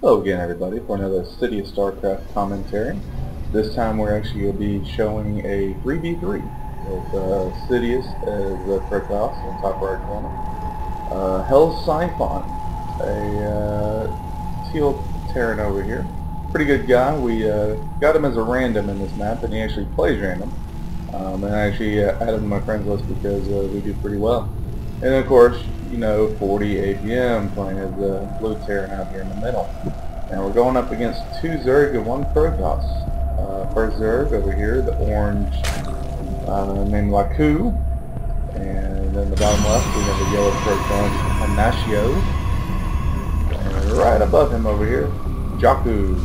Hello again, everybody, for another City of StarCraft commentary. This time we're actually going to be showing a 3v3 with Sidious as Protoss in top right corner. Hellsyphon, a teal Terran over here. Pretty good guy. We got him as a random in this map, and he actually plays random. And I actually added him to my friends list because we do pretty well. And of course, you know, 40 APM playing as a blue Terran out here in the middle. And we're going up against two Zerg and one Protoss. First Zerg over here, the orange named Laku. And then the bottom left we have the yellow Protoss Anashio. And right above him over here, Jakku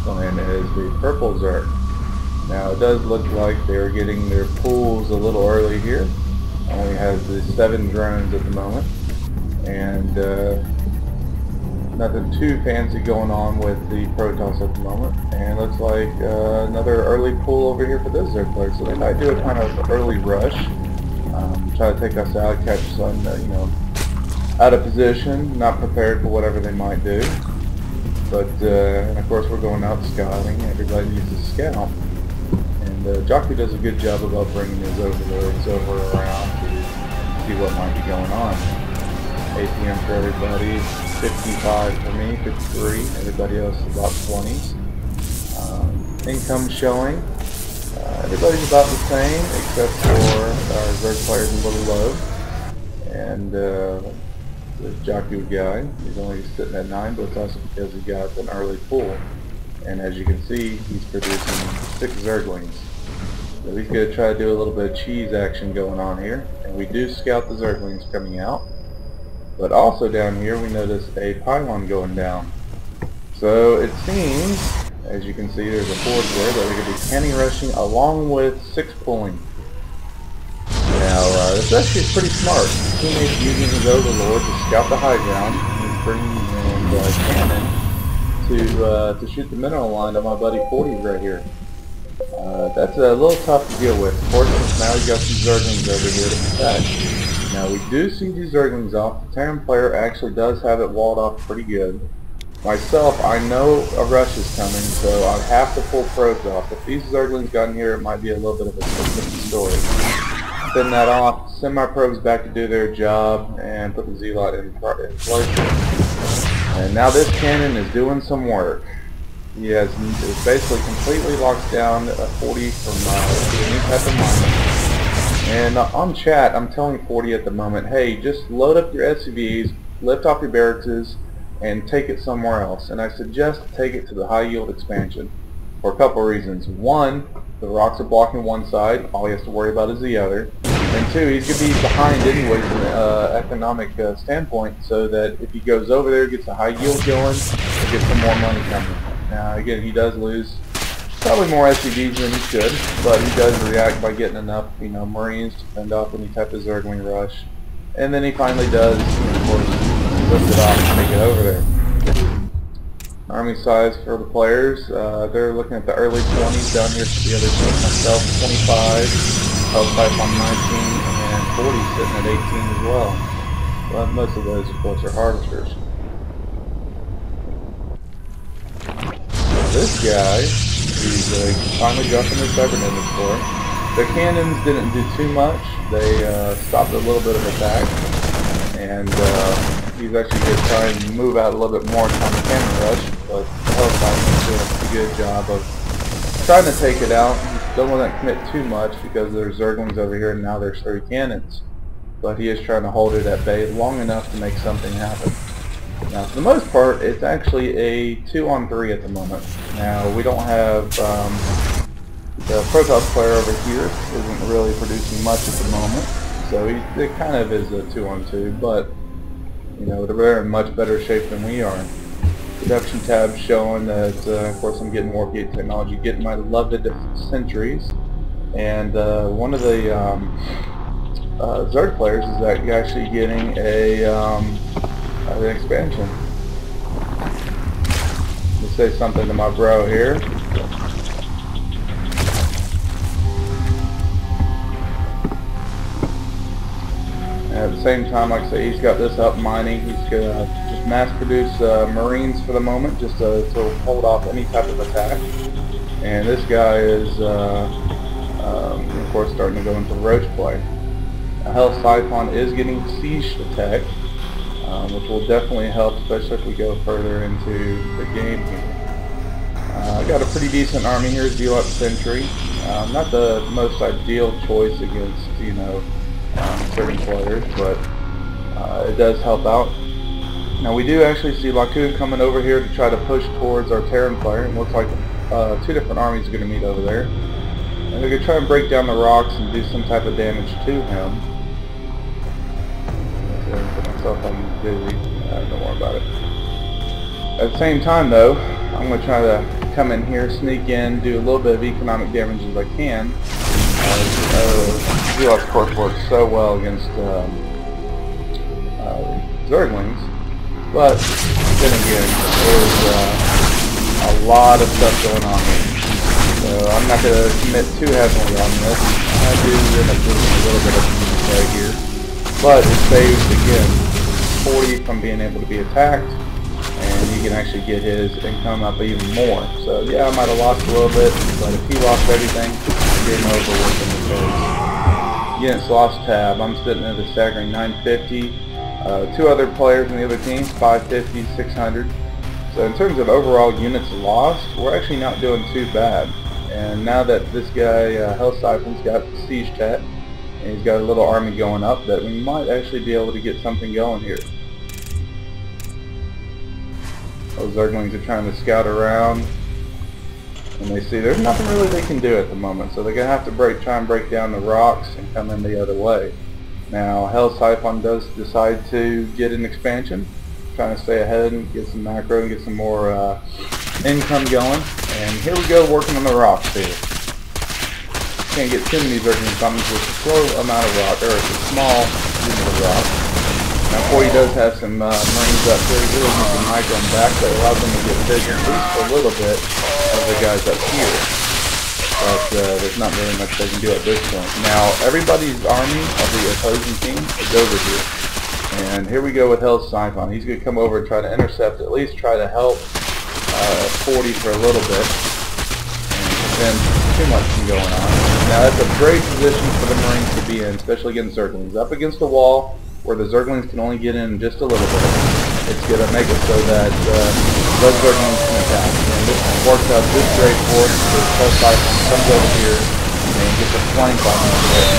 playing as the purple Zerg. Now it does look like they're getting their pools a little early here. Only has the 7 drones at the moment. And nothing too fancy going on with the Protoss at the moment, and looks like another early pull over here for this Zerg player. So they might do a kind of early rush, try to take us out, catch us on, you know, out of position, not prepared for whatever they might do. But and of course we're going out scouting. Everybody needs to scout, and Jakku does a good job about bringing his overlords over around to see what might be going on. APM for everybody, 55 for me, 53, everybody else is about 20s. Income showing, everybody's about the same except for our Zerg player's a little low. And this Jakku guy, he's only sitting at 9, but it's also because he got an early pull. And as you can see, he's producing 6 Zerglings. So he's going to try to do a little bit of cheese action going on here. And we do scout the Zerglings coming out. But also down here we notice a pylon going down. So it seems, as you can see, there's a forge there that we're going to be canny rushing along with 6 pulling. Now it's actually pretty smart. The teammate's using his overlord to scout the high ground. He's bringing in cannon to shoot the mineral line on my buddy 40 right here. That's a little tough to deal with. Of course, now you've got some Zerglings over here to protect. Now we do see these Zerglings off. The Terran player actually does have it walled off pretty good. Myself, I know a rush is coming, so I have to pull probes off. If these Zerglings got in here, it might be a little bit of a different story. Spin that off, send my probes back to do their job, and put the Zealot in place. And now this cannon is doing some work. He has basically completely locked down a 40 from any type of miner. And on chat, I'm telling 40 at the moment, hey, just load up your SCVs, lift off your barracks, and take it somewhere else. And I suggest take it to the high yield expansion for a couple of reasons. One, the rocks are blocking one side, all he has to worry about is the other. And two, he's going to be behind anyways in an economic standpoint, so that if he goes over there, gets a high yield going, he'll get some more money coming. Now again, he does lose probably more SCVs than he should, but he does react by getting enough, you know, Marines to fend off any type of Zergling rush. And then he finally does, you know, of course, lift it off and take it over there. Army size for the players, they're looking at the early 20s down here for the other team. Myself, 25, Hellsyphon on 19, and 40 sitting at 18 as well. Well, most of those, of course, are harvesters. This guy, he's finally dropping his cybernetics for him. The cannons didn't do too much. They stopped a little bit of attack, and he's actually going to try and move out a little bit more on the cannon rush, but the Hellsyphon's doing a pretty good job of trying to take it out. Don't want to commit too much because there's Zerglings over here and now there's 30 cannons. But he is trying to hold it at bay long enough to make something happen. Now, for the most part, it's actually a 2-on-3 at the moment. Now, we don't have the Protoss player over here isn't really producing much at the moment, so it kind of is a 2-on-2. But you know, they're in much better shape than we are. Production tab showing that, of course, I'm getting Wargate technology, getting my loved sentries, and one of the Zerg players is actually getting an expansion. Let me say something to my bro here. At the same time, like I say, he's got this up mining. He's just mass-produce Marines for the moment, just to hold off any type of attack. And this guy is, of course, starting to go into roach play. Hellsyphon is getting siege attack, which will definitely help, especially if we go further into the game here. I got a pretty decent army here, Zealot Sentry. Not the most ideal choice against, certain players, but it does help out. Now we do actually see Laku coming over here to try to push towards our Terran player. It looks like two different armies are going to meet over there. And they're going to try and break down the rocks and do some type of damage to him. Put myself on busy. Don't worry about it. At the same time though, I'm going to try to come in here, sneak in, do a little bit of economic damage as I can. Zealot, of course, works so well against Zerglings, but then again, there's a lot of stuff going on here. So I'm not going to commit too heavily on this. I do end up doing a little bit of play here, but it saves, again, 40 from being able to be attacked, and he can actually get his income up even more. So yeah, I might have lost a little bit, but if he lost everything, game over with him because units lost tab. I'm sitting at a staggering 950. Two other players in the other teams, 550, 600. So in terms of overall units lost, we're actually not doing too bad. And now that this guy, Hellsyphon's got siege tech, and he's got a little army going up, that we might actually be able to get something going here. Those Zerglings are trying to scout around, and they see there's nothing really they can do at the moment, so they're going to have to try and break down the rocks and come in the other way. Now, Hellsyphon does decide to get an expansion, trying to stay ahead and get some macro and get some more income going. And here we go, working on the rocks here. Can't get too many Zerglings coming with a slow amount of rock, or it's a small unit of rock. Now, 40 does have some Marines up there. He really needs some micro and back that allows them to get vision at least a little bit of the guys up here. But there's not really much they can do at this point. Now, everybody's army of the opposing team is over here. And here we go with Hellsyphon. He's going to come over and try to intercept, at least try to help 40 for a little bit, and prevent too much from going on. Now, that's a great position for the Marines to be in, especially against Zerglings. Up against the wall, where the Zerglings can only get in just a little bit. It's going to make it so that those Zerglings can attack. And this works out just great for us because Hellsyphon comes over here and gets a flank on us.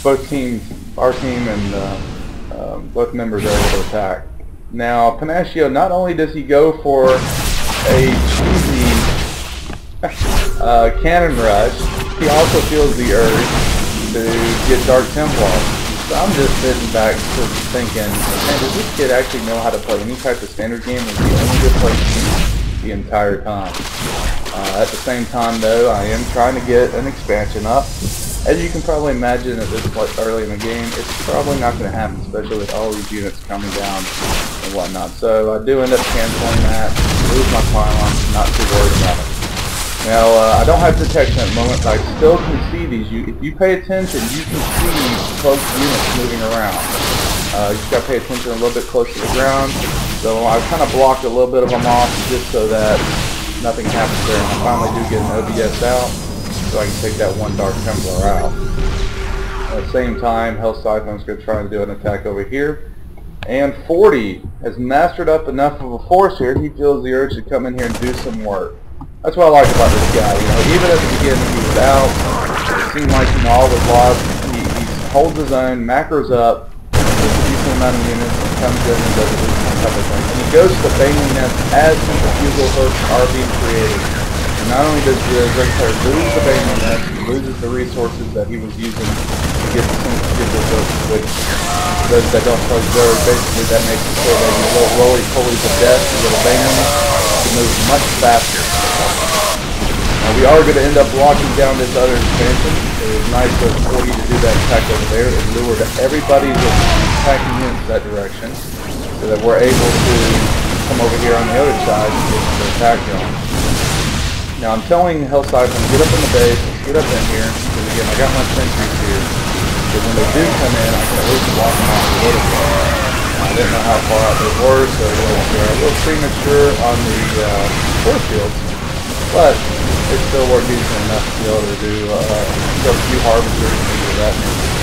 Both teams, our team and both members are able to attack. Now, Panaccio, not only does he go for a cheesy cannon rush, he also feels the urge to get Dark Templar. So I'm just sitting back thinking, man, does this kid actually know how to play any type of standard game? Is he only good play the entire time? At the same time, though, I am trying to get an expansion up. As you can probably imagine at this point early in the game, it's probably not going to happen, especially with all these units coming down and whatnot. So I do end up canceling that, lose my pylons, not too worried about it. Now, I don't have protection at the moment, but I still can see these. If you pay attention, you can see close units moving around. You just got to pay attention a little bit close to the ground. So I kind of blocked a little bit of them off just so that nothing happens there. And I finally do get an OBS out, so I can take that one Dark Templar out. At the same time, Hellsyphon's going to try and do an attack over here. And 40 has mastered up enough of a force here, he feels the urge to come in here and do some work. That's what I like about this guy. Even at the beginning he was out, it seemed like all was lost. He holds his own, macros up, gets a decent amount of units, and comes in and does this type of thing. And he goes to the Bailing Nest as centrifugal hooks are being created. And not only does the Zerg player lose the Bailing Nest, he loses the resources that he was using to get the centrifugal hooks, which those that don't play Zerg, basically that makes it so that these little roly-polies of death, these little Bailings, can move much faster. Now we are going to end up locking down this other expansion. It was nice of 40 to do that attack over there. It lured everybody that's attacking units that direction, so that we're able to come over here on the other side and get the attack going. Now I'm telling Hellsyphon, get up in the base, let's get up in here, because again, I got my sentries here. So when they do come in, I can at least block them off a little bit. I didn't know how far out they were, so it was a little premature on the force fields, but they still were decent enough to be able to do a few harvesters and things of that nature.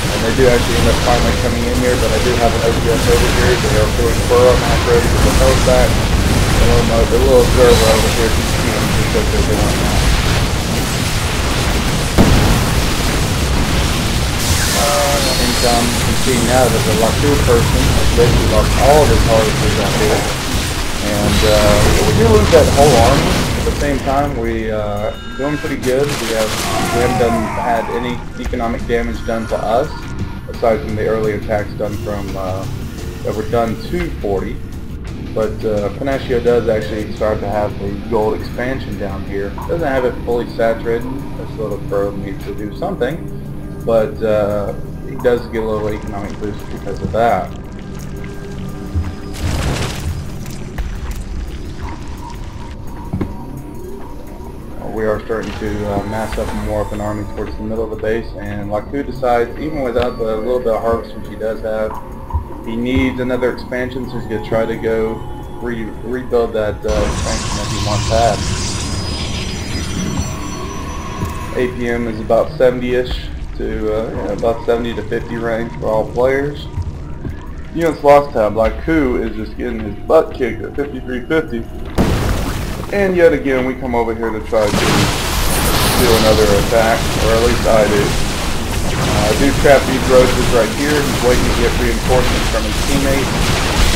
And they do actually end up finally coming in here, but I do have an OPS over here. They are doing furrow map ready to get the nose back. The little observer over here can see them just what they're doing now. You can see now that the Laku person has basically lost all of his harvesters out here. And we do lose that whole army. At the same time, we doing pretty good. We haven't had any economic damage done to us, aside from the early attacks done from that were done to 40. But Panaccio does actually start to have the gold expansion down here. Doesn't have it fully saturated. This little pro needs to do something, but he does get a little economic boost because of that. We are starting to mass up more of an army towards the middle of the base, and Laku decides, even without the little bit of harvest which he does have, he needs another expansion, so he's going to try to go rebuild that expansion that he once had. APM is about 70-ish to about 70 to 50 range for all players. Units lost tab, Laku is just getting his butt kicked at 5350. And yet again, we come over here to try to do another attack, or at least I do. I do trap these roaches right here. He's waiting to get reinforcements from his teammates.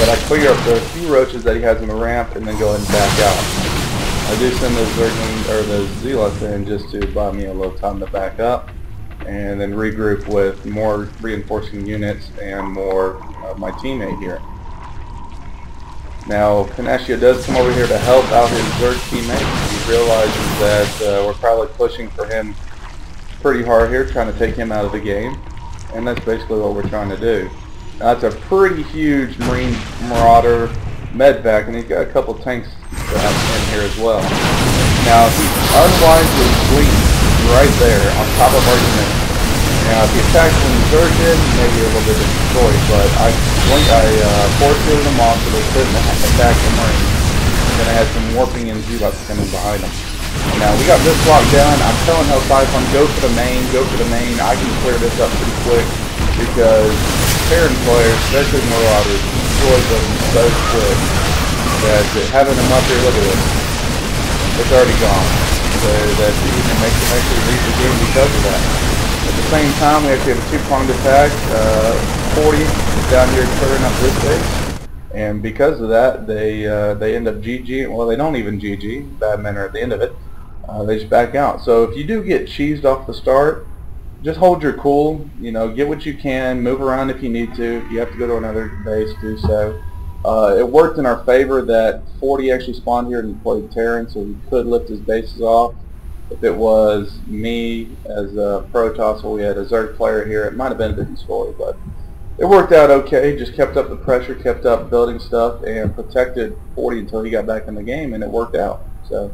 But I clear up the few roaches that he has in the ramp and then go ahead and back out. I do send the Zerglings, or the Zealots in, just to buy me a little time to back up. And then regroup with more reinforcing units and more of my teammate here. Now, Panaccio does come over here to help out his Zerg teammate. He realizes that we're probably pushing for him pretty hard here, trying to take him out of the game. And that's basically what we're trying to do. Now, that's a pretty huge Marine Marauder medvac, and he's got a couple tanks in here as well. Now, he unwinds his fleet right there on top of our unit. Now, if he attacks from Zerg, maybe a little bit of destroy, but I force-fielded them off so they couldn't attack the Marines. And then I had some warping and Zealots coming behind them. Now, we got this locked down. I'm telling Hellsyphon, go for the main, go for the main. I can clear this up pretty quick because Terran players, especially Marauders, destroy them so quick that having them up here, look at this, it's already gone. So that even makes them actually leave the game because of that. At the same time, we actually have a two-pronged attack. 40 is down here clearing up this base, and because of that, they end up GG. Well, they don't even GG. Bad men are at the end of it. They just back out. So if you do get cheesed off the start, just hold your cool. You know, get what you can. Move around if you need to. If you have to go to another base, do so. It worked in our favor that 40 actually spawned here and played Terran, so he could lift his bases off. If it was me as a Protoss, or we had a Zerg player here, it might have been a different story, but it worked out okay. Just kept up the pressure, kept up building stuff, and protected 40 until he got back in the game, and it worked out. So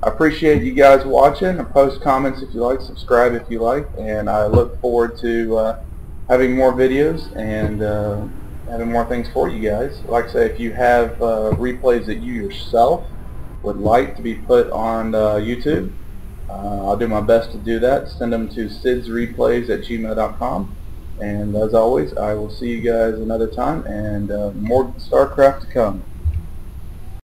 I appreciate you guys watching. Post comments if you like, subscribe if you like, and I look forward to having more videos and having more things for you guys. Like I say, if you have replays that you yourself would like to be put on YouTube, I'll do my best to do that. Send them to sidsreplays@gmail.com. And as always, I will see you guys another time, and more StarCraft to come.